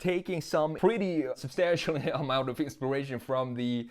taking some pretty substantial amount of inspiration from the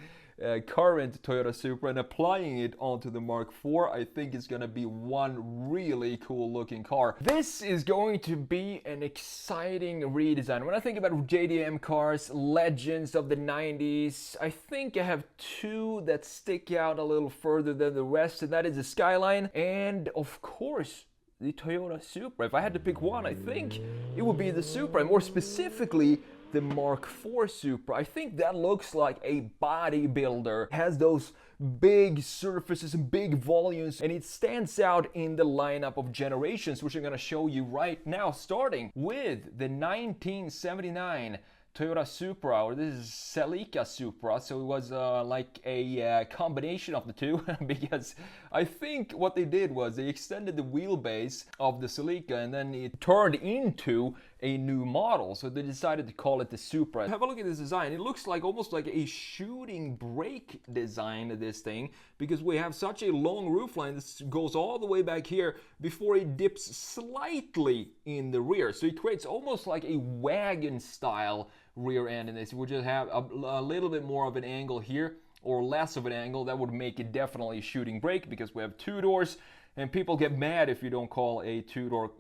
current Toyota Supra and applying it onto the Mark IV, I think it's gonna be one really cool looking car. This is going to be an exciting redesign. When I think about JDM cars, legends of the 90s, I think I have two that stick out a little further than the rest, and that is the Skyline and, of course, the Toyota Supra. If I had to pick one, I think it would be the Supra, and more specifically, the Mark IV Supra. I think that looks like a bodybuilder. It has those big surfaces and big volumes, and it stands out in the lineup of generations, which I'm gonna show you right now, starting with the 1979 Toyota Supra, or this is Celica Supra, so it was like a combination of the two, because I think what they did was they extended the wheelbase of the Celica and then it turned into a new model, so they decided to call it the Supra. Have a look at this design. It looks like almost like a shooting brake design of this thing, because we have such a long roofline that goes all the way back here before it dips slightly in the rear, so it creates almost like a wagon style rear end in this. We just have a little bit more of an angle here, or less of an angle. That would make it definitely a shooting brake, because we have two doors, and people get mad if you don't call a two-door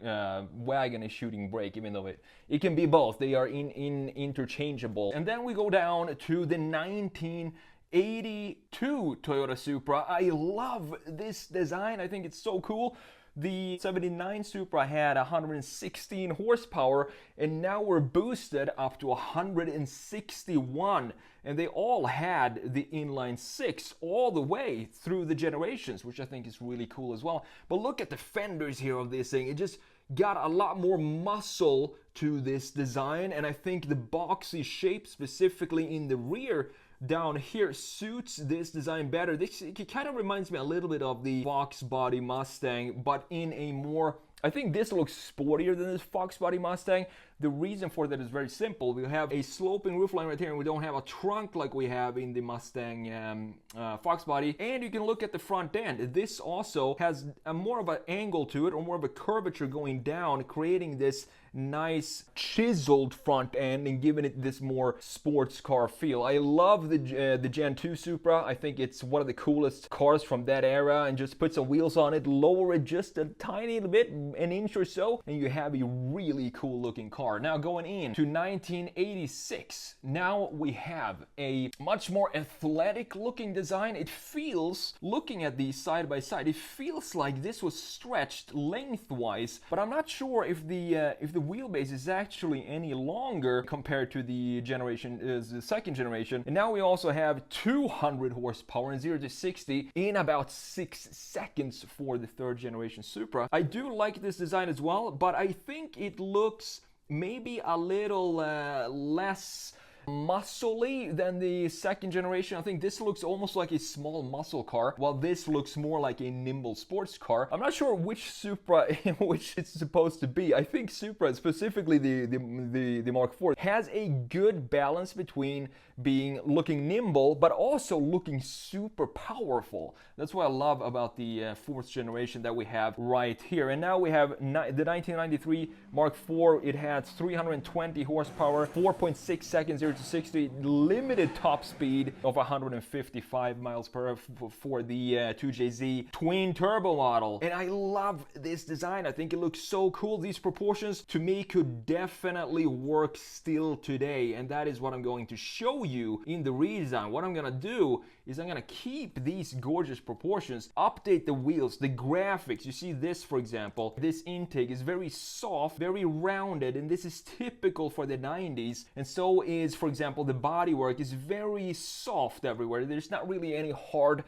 wagon a shooting brake, even though it can be both. They are interchangeable. And then we go down to the 1982 Toyota Supra. I love this design. I think it's so cool. The 79 Supra had 116 horsepower, and now we're boosted up to 161, and they all had the inline six all the way through the generations, which I think is really cool as well. But look at the fenders here of this thing. It just got a lot more muscle to this design, and I think the boxy shape, specifically in the rear down here, suits this design better. It kind of reminds me a little bit of the Fox body Mustang, but in a more, I think this looks sportier than this Fox body Mustang. The reason for that is very simple. We have a sloping roofline right here, and we don't have a trunk like we have in the Mustang Fox body. And you can look at the front end. This also has a more of an angle to it, or more of a curvature going down, creating this nice chiseled front end and giving it this more sports car feel. I love the Gen 2 Supra. I think it's one of the coolest cars from that era, and just put some wheels on it, lower it just a tiny little bit, an inch or so, and you have a really cool looking car. Now going in to 1986, now we have a much more athletic looking design. It feels, looking at these side by side, it feels like this was stretched lengthwise, but I'm not sure if the wheelbase is actually any longer compared to the the second generation. And now we also have 200 horsepower and 0 to 60 in about 6 seconds for the third generation Supra. I do like this design as well, but I think it looks maybe a little less muscly than the second generation. I think this looks almost like a small muscle car, while this looks more like a nimble sports car. I'm not sure which Supra which it's supposed to be. I think Supra, specifically the Mark IV, has a good balance between looking nimble but also looking super powerful. That's what I love about the fourth generation that we have right here. And now we have the 1993 Mark IV. It has 320 horsepower, 4.6 seconds 0 to 60, limited top speed of 155 miles per hour for the 2JZ twin turbo model. And I love this design. I think it looks so cool. These proportions to me could definitely work still today, and that is what I'm going to show you in the redesign. What I'm gonna do is I'm gonna keep these gorgeous proportions, update the wheels, the graphics. You see this, for example, this intake is very soft, very rounded, and this is typical for the 90s. And so is, for example, the bodywork is very soft everywhere. There's not really any hard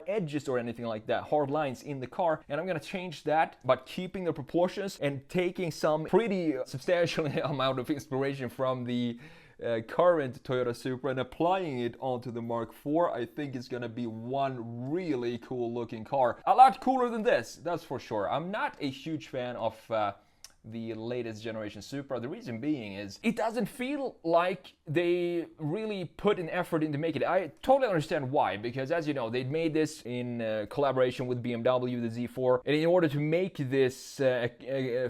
edges or anything like that, hard lines in the car. And I'm gonna change that, but keeping the proportions and taking some pretty substantial amount of inspiration from the current Toyota Supra and applying it onto the Mark IV. I think it's gonna be one really cool looking car. A lot cooler than this, that's for sure. I'm not a huge fan of the latest generation Supra. The reason being is it doesn't feel like they really put an effort into making it. I totally understand why, because as you know, they made this in collaboration with BMW, the Z4, and in order to make this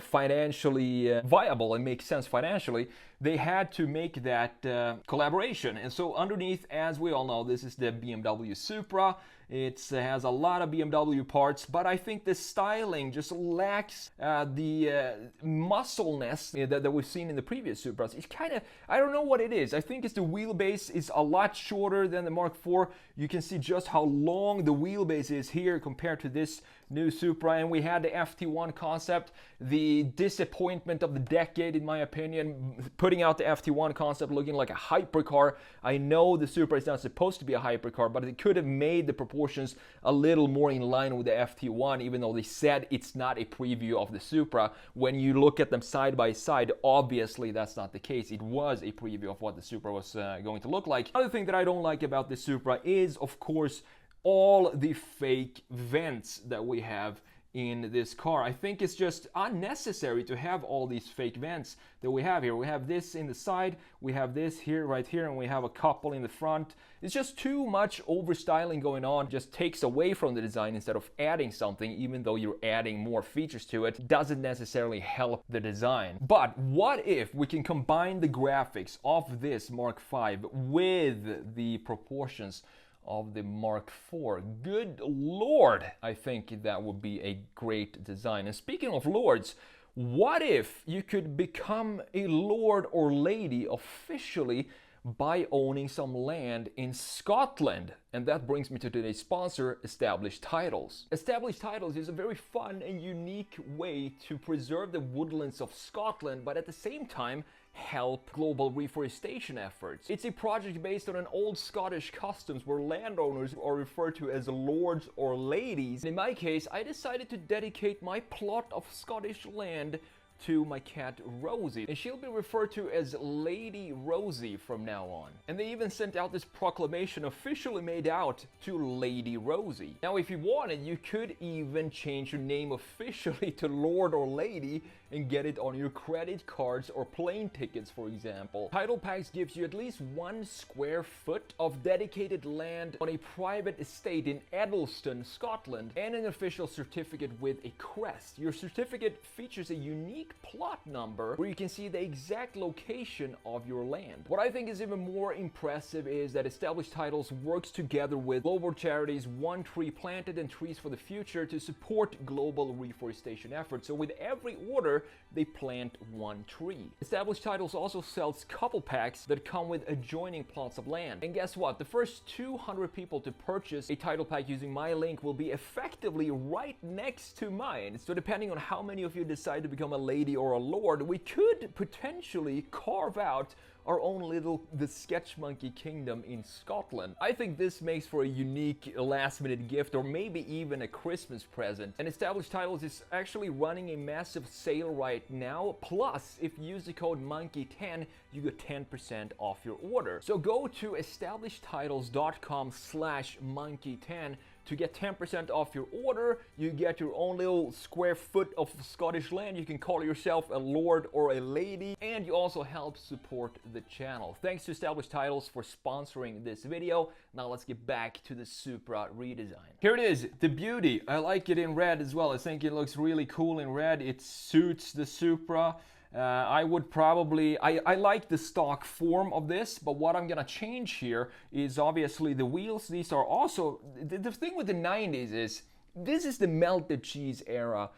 financially viable and make sense financially, they had to make that collaboration. And so underneath, as we all know, this is the BMW Supra. It has a lot of BMW parts, but I think the styling just lacks the muscleness that we've seen in the previous Supras. It's kind of, I don't know what it is. I think it's the wheelbase is a lot shorter than the Mark IV. You can see just how long the wheelbase is here compared to this new Supra. And we had the FT1 concept, the disappointment of the decade in my opinion, putting out the FT1 concept looking like a hypercar. I know the Supra is not supposed to be a hypercar, but it could have made the proportions a little more in line with the FT1, even though they said it's not a preview of the Supra. When you look at them side by side, obviously that's not the case. It was a preview of what the Supra was going to look like. Another thing that I don't like about the Supra is, of course, all the fake vents that we have in this car. I think it's just unnecessary to have all these fake vents that we have here. We have this in the side, we have this here, right here, and we have a couple in the front. It's just too much overstyling going on. It just takes away from the design instead of adding something, even though you're adding more features to it. Doesn't necessarily help the design. But what if we can combine the graphics of this Mark V with the proportions of the Mark IV? Good Lord, I think that would be a great design. And speaking of lords, what if you could become a lord or lady officially by owning some land in Scotland? And that brings me to today's sponsor, Established Titles. Established Titles is a very fun and unique way to preserve the woodlands of Scotland, but at the same time help global reforestation efforts. It's a project based on an old Scottish customs where landowners are referred to as lords or ladies. In my case, I decided to dedicate my plot of Scottish land to my cat Rosie, and she'll be referred to as Lady Rosie from now on. And they even sent out this proclamation officially made out to Lady Rosie. Now if you wanted, you could even change your name officially to Lord or Lady and get it on your credit cards or plane tickets, for example. Title Packs gives you at least 1 square foot of dedicated land on a private estate in Edelston, Scotland, and an official certificate with a crest. Your certificate features a unique plot number where you can see the exact location of your land. What I think is even more impressive is that Established Titles works together with global charities One Tree Planted and Trees for the Future to support global reforestation efforts. So with every order, they plant 1 tree. Established Titles also sells couple packs that come with adjoining plots of land. And guess what? The first 200 people to purchase a title pack using my link will be effectively right next to mine. So depending on how many of you decide to become a lady or a lord, we could potentially carve out our own little TheSketchMonkey kingdom in Scotland. I think this makes for a unique last-minute gift or maybe even a Christmas present. And Established Titles is actually running a massive sale right now. Plus, if you use the code MONKEY10, you get 10% off your order. So go to establishedtitles.com/monkey10 to get 10% off your order. You get your own little square foot of Scottish land. You can call yourself a lord or a lady, and you also help support the channel. Thanks to Established Titles for sponsoring this video. Now let's get back to the Supra redesign. Here it is, the beauty. I like it in red as well. I think it looks really cool in red. It suits the Supra. I would probably, I like the stock form of this, but what I'm gonna change here is obviously the wheels. These are also, the thing with the 90s is, this is the melted cheese era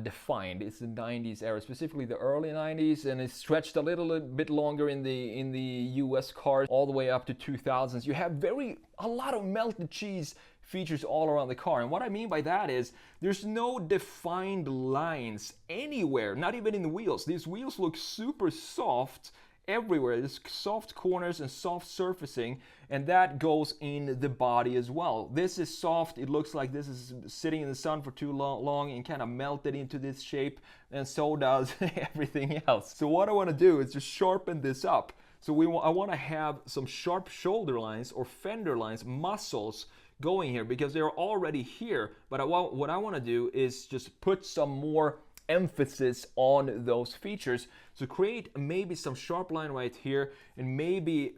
defined. It's the 90s era, specifically the early 90s, and it's stretched a little bit longer in the US cars all the way up to 2000s. You have a lot of melted cheese features all around the car. And what I mean by that is there's no defined lines anywhere, not even in the wheels. These wheels look super soft everywhere. There's soft corners and soft surfacing, and that goes in the body as well. This is soft. It looks like this is sitting in the sun for too long and kind of melted into this shape, and so does everything else. So what I want to do is just sharpen this up. So I want to have some sharp shoulder lines or fender lines, muscles going here, because they're already here. But what I want to do is just put some more emphasis on those features. So create maybe some sharp line right here, and maybe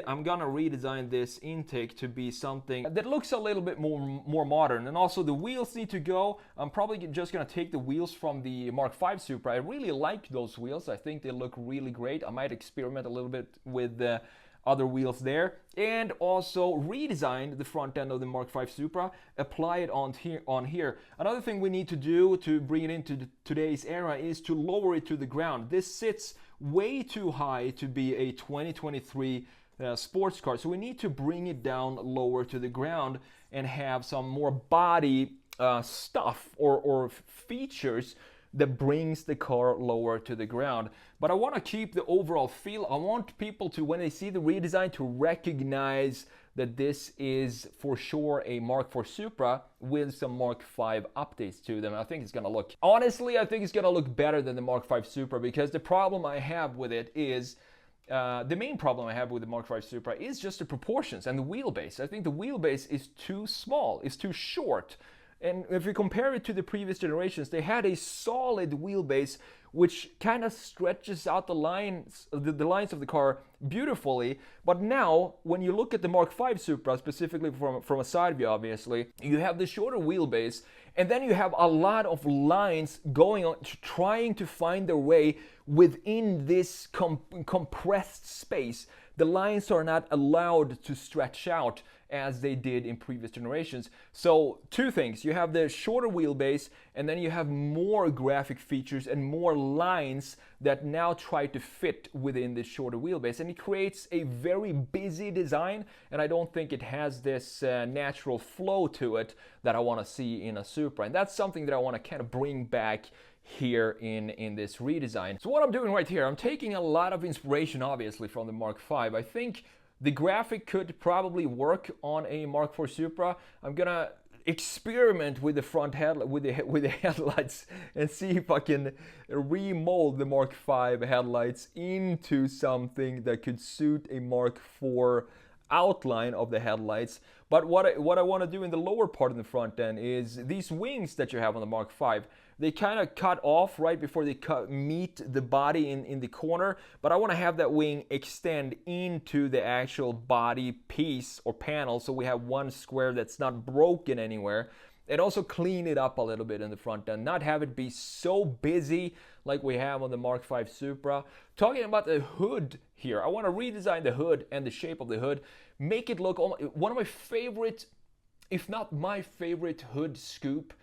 I'm gonna redesign this intake to be something that looks a little bit more modern. And also the wheels need to go. I'm probably just gonna take the wheels from the Mark V Supra. I really like those wheels. I think they look really great. I might experiment a little bit with the other wheels there, and also redesign the front end of the Mark V Supra, apply it on here. Another thing we need to do to bring it into today's era is to lower it to the ground. This sits way too high to be a 2023 sports car, so we need to bring it down lower to the ground and have some more body stuff or features that brings the car lower to the ground. But I want to keep the overall feel. I want people to, when they see the redesign, to recognize that this is for sure a Mark IV Supra with some Mark V updates to them. I think it's gonna look, honestly, I think it's gonna look better than the Mark V Supra, because the problem I have with it is, the main problem I have with the Mark V Supra is just the proportions and the wheelbase. I think the wheelbase is too small, it's too short. And if you compare it to the previous generations, they had a solid wheelbase which kind of stretches out the lines of the car beautifully. But now, when you look at the Mark V Supra, specifically from a side view, obviously, you have the shorter wheelbase, and then you have a lot of lines going on, trying to find their way within this compressed space. The lines are not allowed to stretch out as they did in previous generations. So two things: you have the shorter wheelbase, and then you have more graphic features and more lines that now try to fit within this shorter wheelbase, and it creates a very busy design, and I don't think it has this natural flow to it that I want to see in a Supra. And that's something that I want to kind of bring back here in this redesign. So what I'm doing right here, I'm taking a lot of inspiration obviously from the Mark V. I think the graphic could probably work on a Mark IV Supra. I'm gonna experiment with the front with the headlights and see if I can remold the Mark V headlights into something that could suit a Mark IV outline of the headlights. But what I want to do in the lower part of the front end is these wings that you have on the Mark V. They kind of cut off right before they meet the body in the corner, but I want to have that wing extend into the actual body piece or panel, so we have one square that's not broken anywhere, and also clean it up a little bit in the front end, not have it be so busy like we have on the Mark V Supra. Talking about the hood here, I want to redesign the hood and the shape of the hood, make it look one of my favorite, if not my favorite hood scoop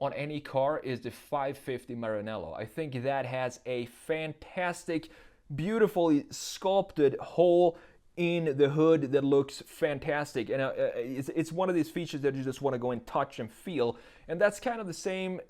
on any car is the 550 Maranello. I think that has a fantastic, beautifully sculpted hole in the hood that looks fantastic, and it's one of these features that you just want to go and touch and feel. And that's kind of the same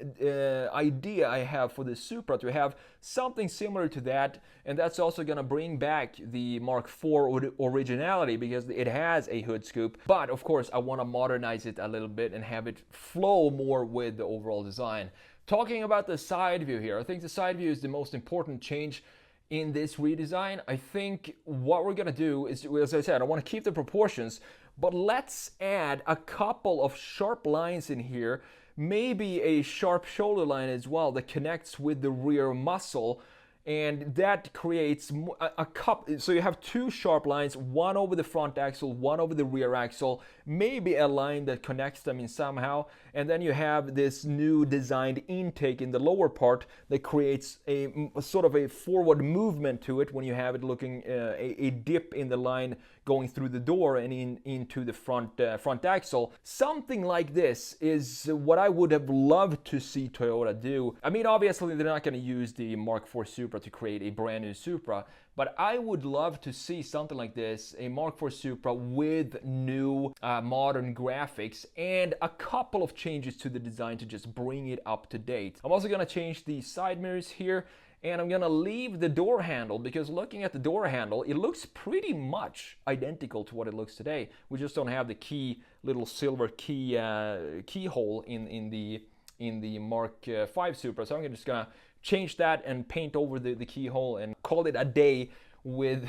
idea I have for the Supra, to have something similar to that, and that's also going to bring back the Mark IV originality, because it has a hood scoop. But of course I want to modernize it a little bit and have it flow more with the overall design. Talking about the side view here, I think the side view is the most important change in this redesign. I think what we're gonna do is, as I said, I want to keep the proportions, but let's add a couple of sharp lines in here, maybe a sharp shoulder line as well that connects with the rear muscle, and that creates a cup. So you have two sharp lines, one over the front axle, one over the rear axle, maybe a line that connects them in somehow, and then you have this new designed intake in the lower part that creates a sort of a forward movement to it when you have it looking a dip in the line going through the door and into the front axle. Something like this is what I would have loved to see Toyota do. I mean, obviously they're not going to use the Mark IV Supra to create a brand new Supra, but I would love to see something like this, a Mark IV Supra with new modern graphics and a couple of changes to the design to just bring it up to date. I'm also going to change the side mirrors here, and I'm gonna leave the door handle, because looking at the door handle, it looks pretty much identical to what it looks today. We just don't have the little silver keyhole in the Mark V Supra. So I'm just gonna change that and paint over the keyhole and call it a day with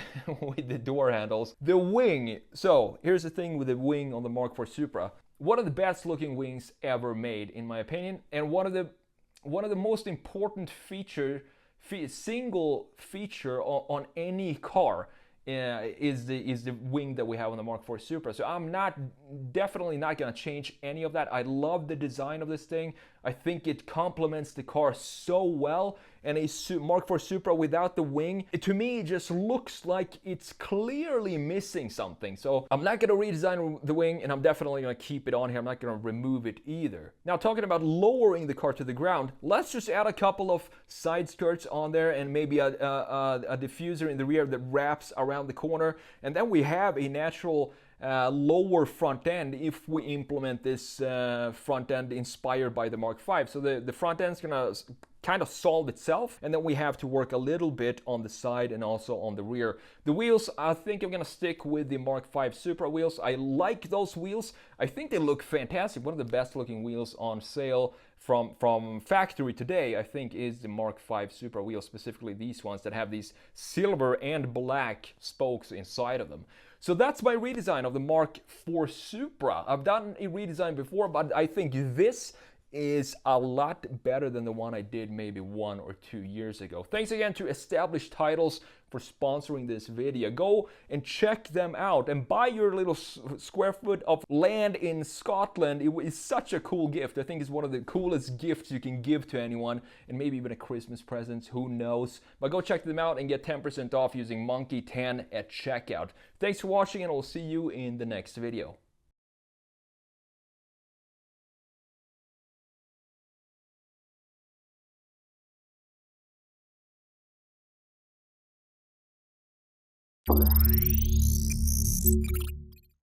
the door handles. The wing. So here's the thing with the wing on the Mark IV Supra. One of the best looking wings ever made, in my opinion, and one of the one of the most important single feature on any car is the wing that we have on the Mark IV Supra. So I'm definitely not gonna change any of that. I love the design of this thing. I think it complements the car so well. And a Mark IV Supra without the wing, to me, it just looks like it's clearly missing something. So I'm not gonna redesign the wing, and I'm definitely gonna keep it on here. I'm not gonna remove it either. Now, talking about lowering the car to the ground, let's just add a couple of side skirts on there and maybe a diffuser in the rear that wraps around the corner. And then we have a natural lower front end if we implement this front end inspired by the Mark V. So the front end's gonna kind of solve itself, and then we have to work a little bit on the side and also on the rear. The wheels, I think I'm gonna stick with the Mark V Supra wheels. I like those wheels. I think they look fantastic. One of the best looking wheels on sale from factory today, I think, is the Mark V Supra wheels, specifically these ones that have these silver and black spokes inside of them. So that's my redesign of the Mark IV Supra. I've done a redesign before, but I think this is a lot better than the one I did maybe 1 or 2 years ago. Thanks again to Established Titles for sponsoring this video. Go and check them out and buy your little square foot of land in Scotland. It is such a cool gift. I think it's one of the coolest gifts you can give to anyone, and maybe even a Christmas present, who knows. But go check them out and get 10% off using Monkey10 at checkout. Thanks for watching, and I'll see you in the next video.